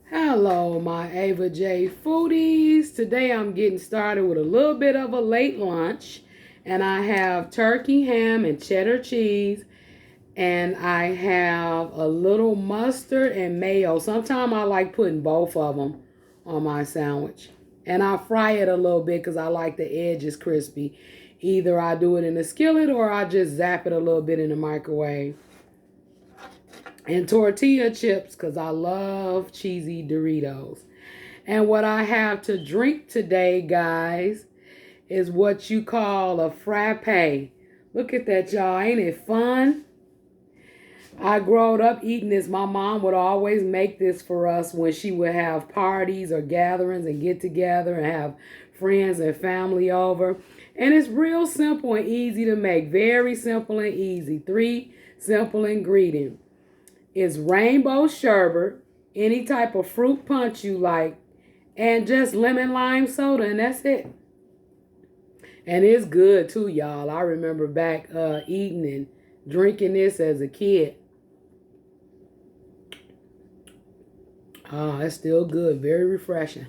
Hello, my Ava J foodies. Today I'm getting started with a little bit of a late lunch, and I have turkey, ham, and cheddar cheese, and I have a little mustard and mayo. Sometimes I like putting both of them on my sandwich, and I fry it a little bit because I like the edges crispy. Either I do it in a skillet or I just zap it a little bit in the microwave. And tortilla chips because I love cheesy Doritos. And what I have to drink today, guys, is what you call a frappe. Look at that, y'all. Ain't it fun? I growed up eating this. My mom would always make this for us when she would have parties or gatherings and get together and have friends and family over. And it's real simple and easy to make. Very simple and easy. 3 simple ingredients. It's rainbow sherbet, any type of fruit punch you like, and just lemon lime soda, and that's it. And it's good too, y'all. I remember back eating and drinking this as a kid. It's still good. Very refreshing.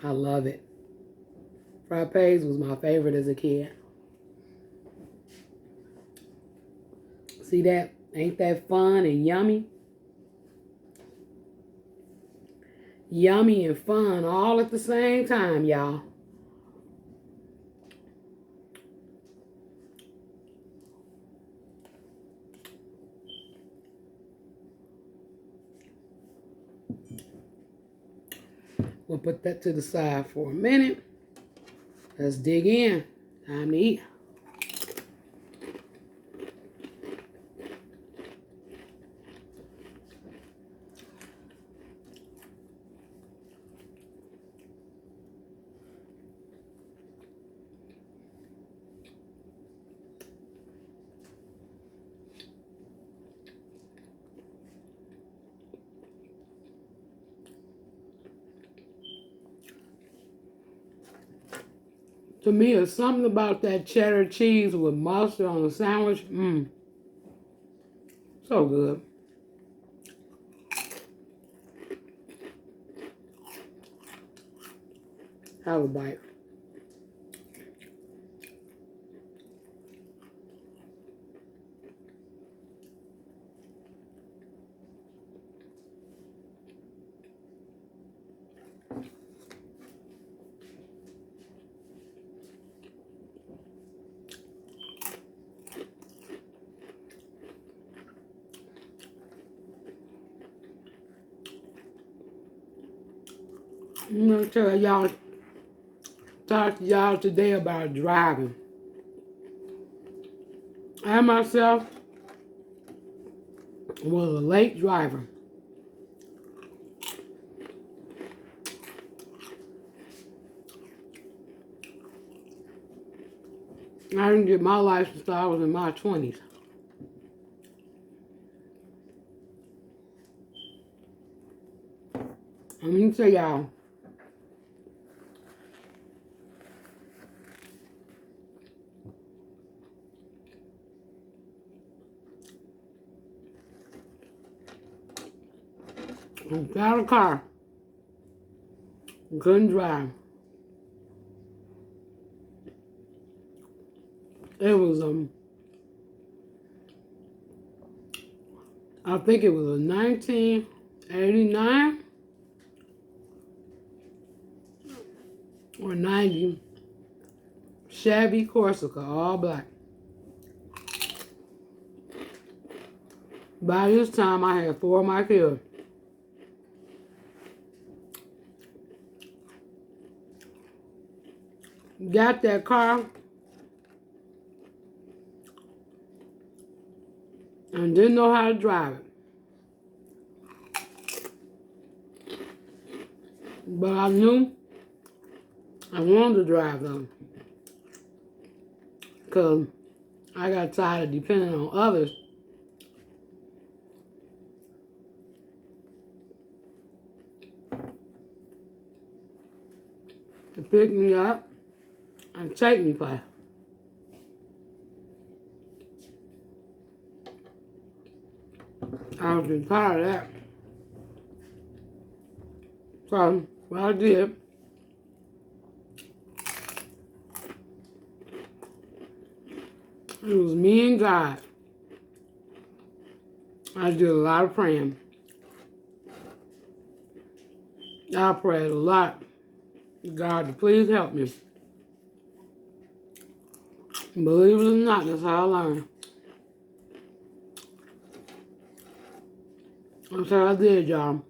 I love it. Frappes was my favorite as a kid. See that? Ain't that fun and yummy? Yummy and fun all at the same time, y'all. We'll put that to the side for a minute. Let's dig in. Time to eat. To me, it's something about that cheddar cheese with mustard on the sandwich. So good. Have a bite. I'm gonna talk to y'all today about driving. I myself was a late driver. I didn't get my license until I was in my 20s. Let me tell y'all, I got a car, couldn't drive. It was I think it was a 1989 or 90 Chevy Corsica, all black. By this time, I had 4 of my kids. Got that car and didn't know how to drive it. But I knew I wanted to drive them because I got tired of depending on others. To pick me up and take me places. I was getting tired of that. So what I did, it was me and God. I did a lot of praying. I prayed a lot. God to please help me. Believe it or not, that's how I learned. That's how I did, y'all.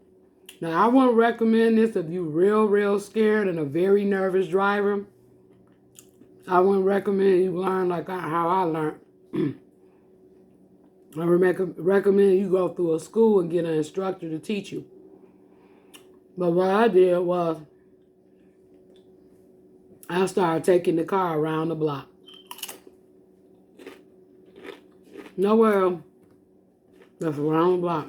Now, I wouldn't recommend this if you're real scared and a very nervous driver. I wouldn't recommend you learn like how I learned. I would recommend you go through a school and get an instructor to teach you. But what I did was, I started taking the car around the block. Nowhere else, just around the block.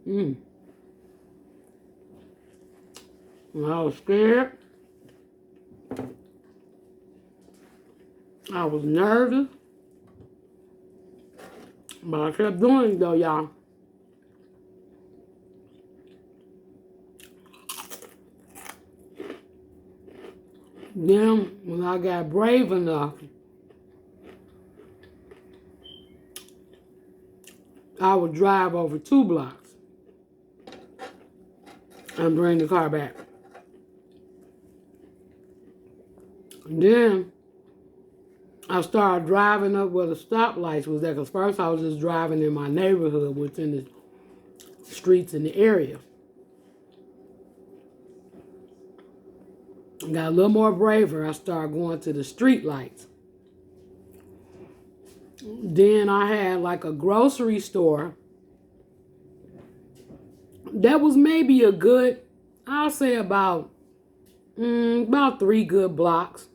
When I was scared, I was nervous, but I kept doing it though, y'all. Then, when I got brave enough, I would drive over 2 blocks and bring the car back. And then, I started driving up where the stoplights was there, because first I was just driving in my neighborhood within the streets in the area. Got a little more braver. I started going to the street lights. Then I had like a grocery store that was maybe a good, I'll say about 3 good blocks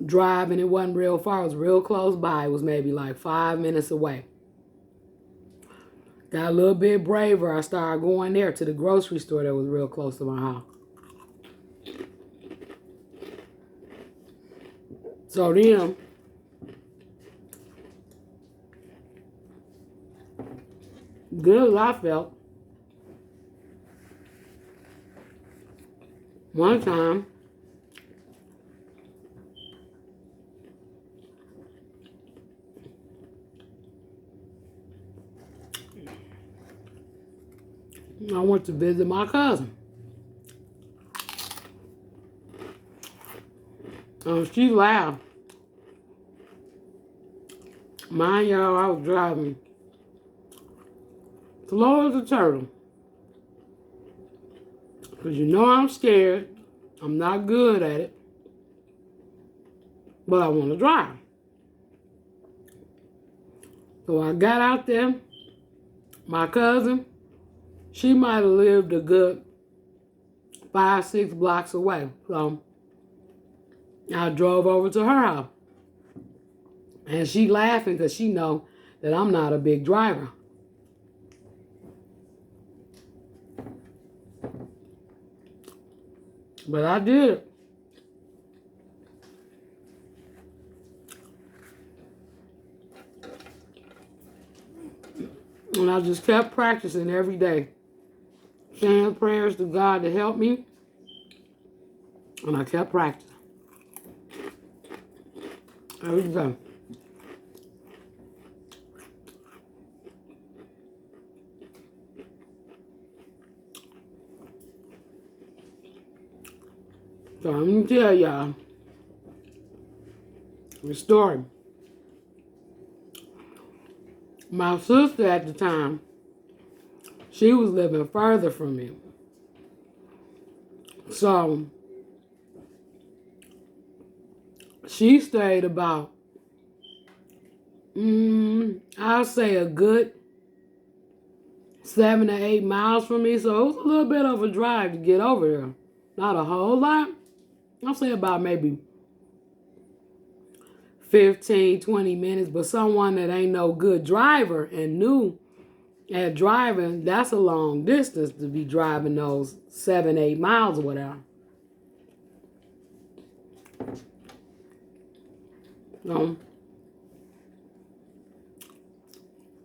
driving. It wasn't real far. It was real close by. It was maybe like 5 minutes away. Got a little bit braver. I started going there to the grocery store that was real close to my house. So then, good as I felt, one time, I went to visit my cousin. She laughed. Mind y'all, I was driving slow as a turtle. Because you know I'm scared. I'm not good at it. But I want to drive. So I got out there. My cousin, she might have lived a good 5, 6 blocks away. So I drove over to her house. And she laughing because she know that I'm not a big driver. But I did it. And I just kept practicing every day. Saying prayers to God to help me. And I kept practicing. Every day. So let me tell y'all the story. My sister at the time, she was living further from me. So she stayed about, I'll say a good 7 to 8 miles from me. So it was a little bit of a drive to get over there. Not a whole lot. I'll say about maybe 15, 20 minutes. But someone that ain't no good driver and new at driving, that's a long distance to be driving those 7, 8 miles or whatever. So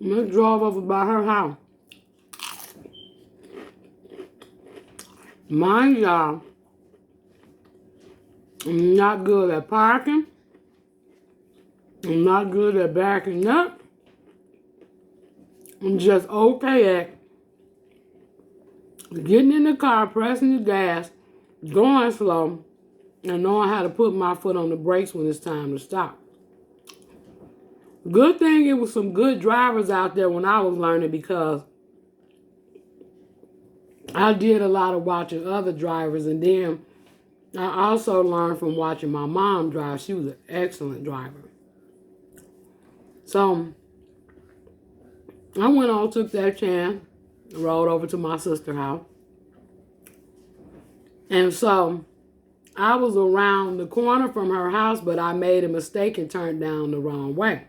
I drove over by her house. Mind y'all, I'm not good at parking. I'm not good at backing up. I'm just okay at getting in the car, pressing the gas, going slow, and knowing how to put my foot on the brakes when it's time to stop. Good thing it was some good drivers out there when I was learning, because I did a lot of watching other drivers, and then I also learned from watching my mom drive. She was an excellent driver. So I went on, took that chance, rode over to my sister's house. And so I was around the corner from her house, but I made a mistake and turned down the wrong way.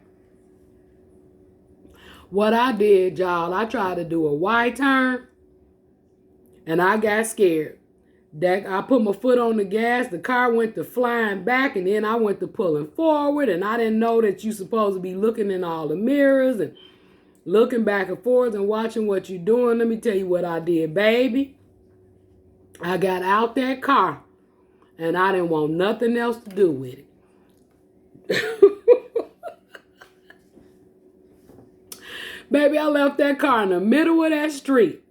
What I did, y'all, I tried to do a wide turn, and I got scared. That I put my foot on the gas, the car went to flying back, and then I went to pulling forward, and I didn't know that you're supposed to be looking in all the mirrors and looking back and forth and watching what you're doing. Let me tell you what I did, baby. I got out that car, and I didn't want nothing else to do with it. Baby, I left that car in the middle of that street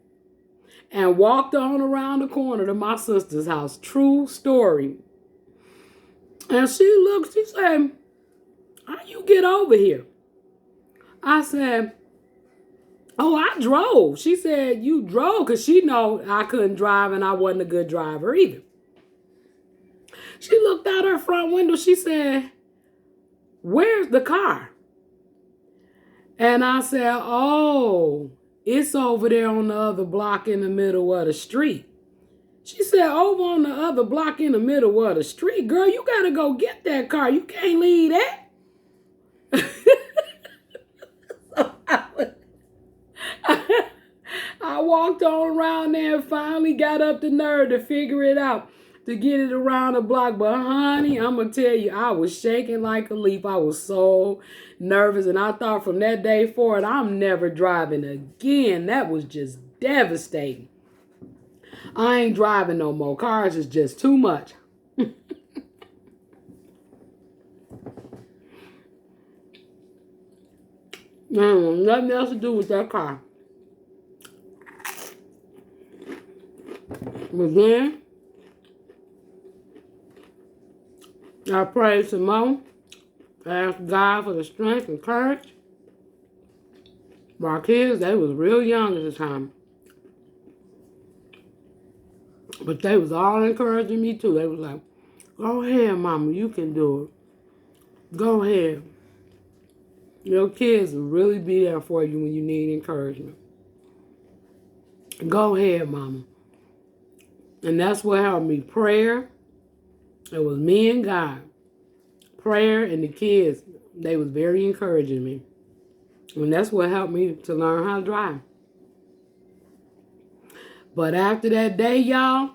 and walked on around the corner to my sister's house. True story. And she looked, she said, how you get over here? I said, oh, I drove. She said, you drove? Because she know I couldn't drive and I wasn't a good driver either. She looked out her front window. She said, where's the car? And I said, oh, it's over there on the other block in the middle of the street. She said, over on the other block in the middle of the street? Girl, you got to go get that car. You can't leave that. I walked on around there and finally got up the nerve to figure it out, to get it around the block. But honey, I'm going to tell you, I was shaking like a leaf. I was so nervous. And I thought from that day forward, I'm never driving again. That was just devastating. I ain't driving no more. Cars is just too much. Nothing else to do with that car. But then I prayed some more. I asked God for the strength and courage. My kids, they was real young at the time. But they was all encouraging me too. They was like, go ahead, mama, you can do it. Go ahead. Your kids will really be there for you when you need encouragement. Go ahead, mama. And that's what helped me. Prayer. It was me and God. Prayer and the kids, they was very encouraging me. And that's what helped me to learn how to drive. But after that day, y'all,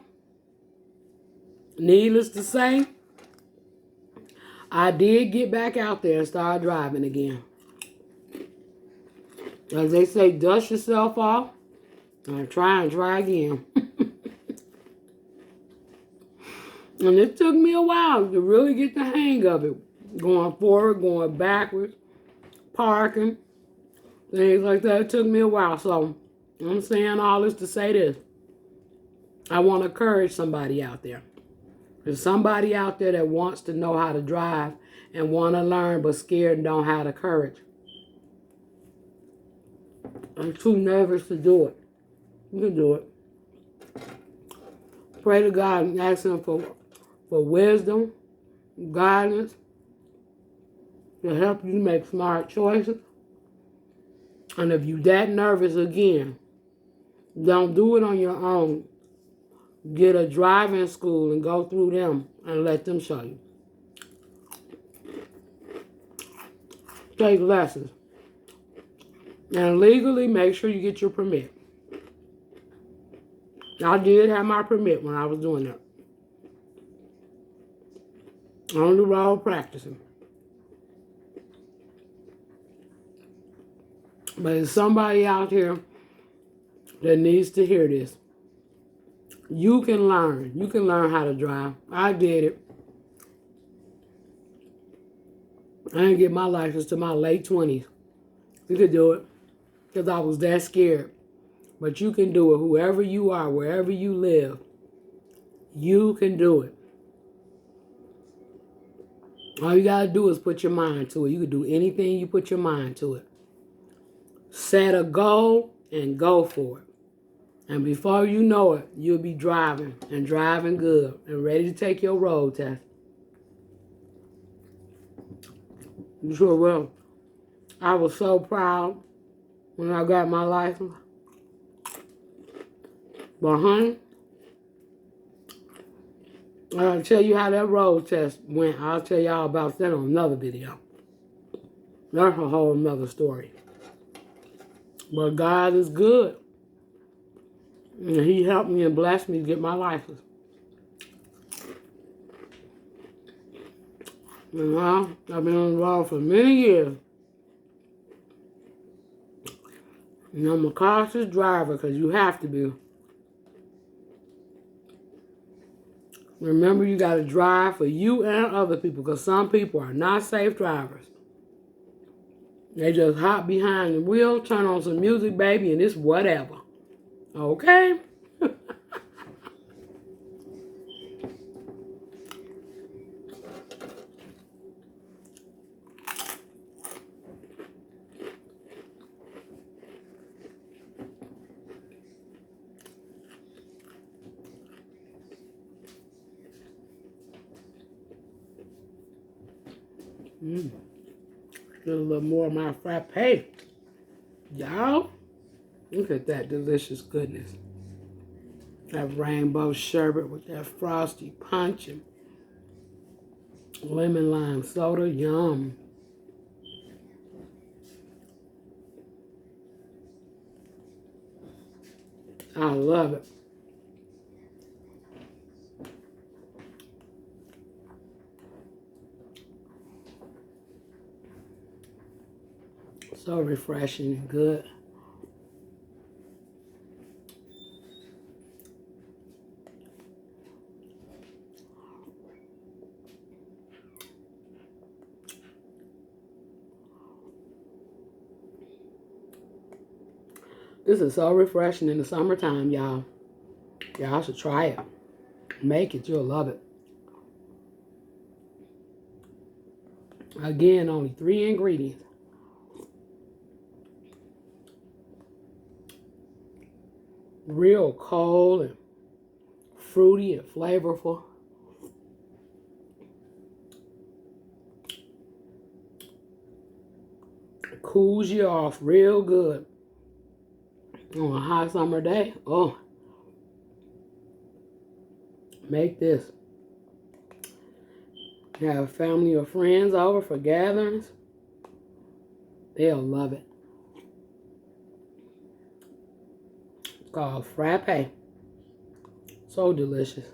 needless to say, I did get back out there and start driving again. As they say, dust yourself off and try again. And it took me a while to really get the hang of it. Going forward, going backwards, parking, things like that. It took me a while. So I'm saying all this to say this. I want to encourage somebody out there. There's somebody out there that wants to know how to drive and want to learn but scared and don't have the courage. I'm too nervous to do it. You can do it. Pray to God and ask Him for wisdom, guidance, to help you make smart choices. And if you're that nervous again, don't do it on your own. Get a driving school and go through them and let them show you. Take lessons. And legally, make sure you get your permit. I did have my permit when I was doing that. On the road practicing. But there's somebody out here that needs to hear this. You can learn. You can learn how to drive. I did it. I didn't get my license to my late 20s. You could do it because I was that scared. But you can do it. Whoever you are, wherever you live, you can do it. All you got to do is put your mind to it. You can do anything you put your mind to it. Set a goal and go for it. And before you know it, you'll be driving and driving good and ready to take your road test. You sure will. I was so proud when I got my license. But honey, I'll tell you how that road test went. I'll tell y'all about that on another video. That's a whole nother story. But God is good. And He helped me and blessed me to get my license. And now, I've been on the road for many years. And I'm a cautious driver because you have to be. Remember, you got to drive for you and other people because some people are not safe drivers. They just hop behind the wheel, turn on some music, baby, and it's whatever. Okay? Get a little more of my frappe. Y'all, look at that delicious goodness. That rainbow sherbet with that frosty punch and lemon lime soda. Yum. I love it. So refreshing and good. This is so refreshing in the summertime, y'all. Y'all should try it. Make it. You'll love it. Again, only 3 ingredients. Real cold and fruity and flavorful. It cools you off real good on a hot summer day. Oh, make this. You have family or friends over for gatherings. They'll love it. It's called frappe. So delicious.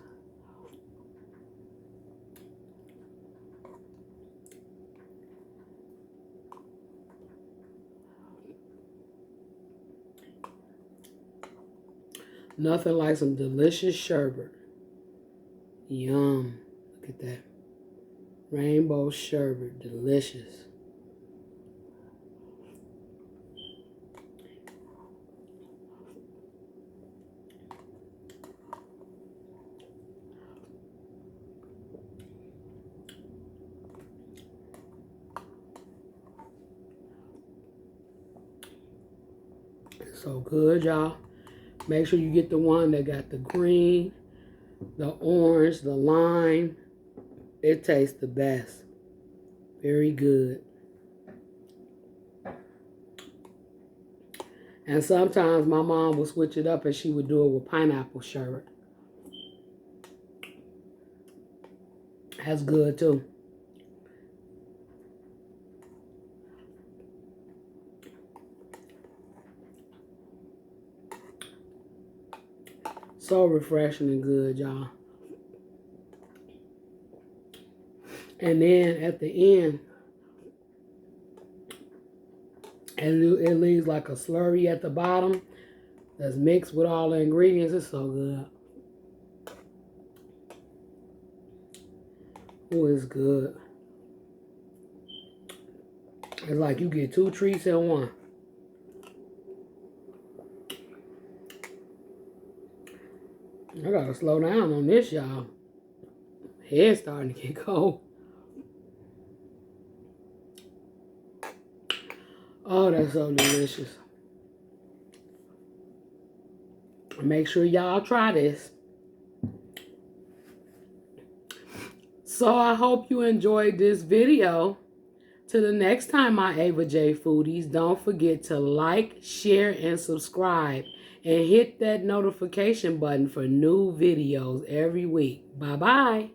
Nothing like some delicious sherbet. Yum. Look at that. Rainbow sherbet. Delicious. It's so good, y'all. Make sure you get the one that got the green, the orange, the lime. It tastes the best. Very good. And sometimes my mom would switch it up and she would do it with pineapple sherbet. That's good too. So refreshing and good, y'all. And then at the end, And it leaves like a slurry at the bottom that's mixed with all the ingredients. It's so good. Oh, it's good. It's like you get 2 treats in one. I gotta slow down on this, y'all. Head's starting to get cold. Oh, that's so delicious. Make sure y'all try this. So I hope you enjoyed this video. Till the next time, my Ava J Foodies, don't forget to like, share, and subscribe. And hit that notification button for new videos every week. Bye-bye.